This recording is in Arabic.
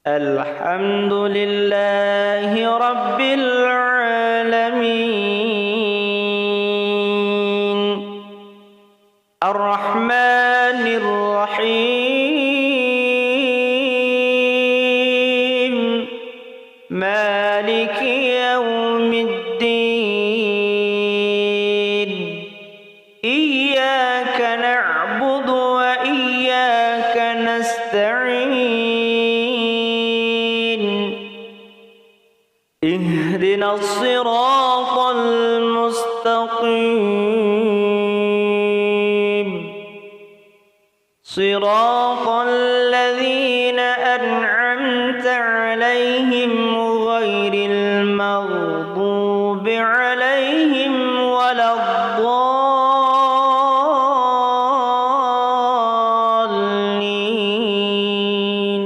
الحمد لله رب العالمين الرحمن الرحيم مالك يوم الدين إياك نعبد وإياك نستعين اهدنا الصراط المستقيم صراط الذين أنعمت عليهم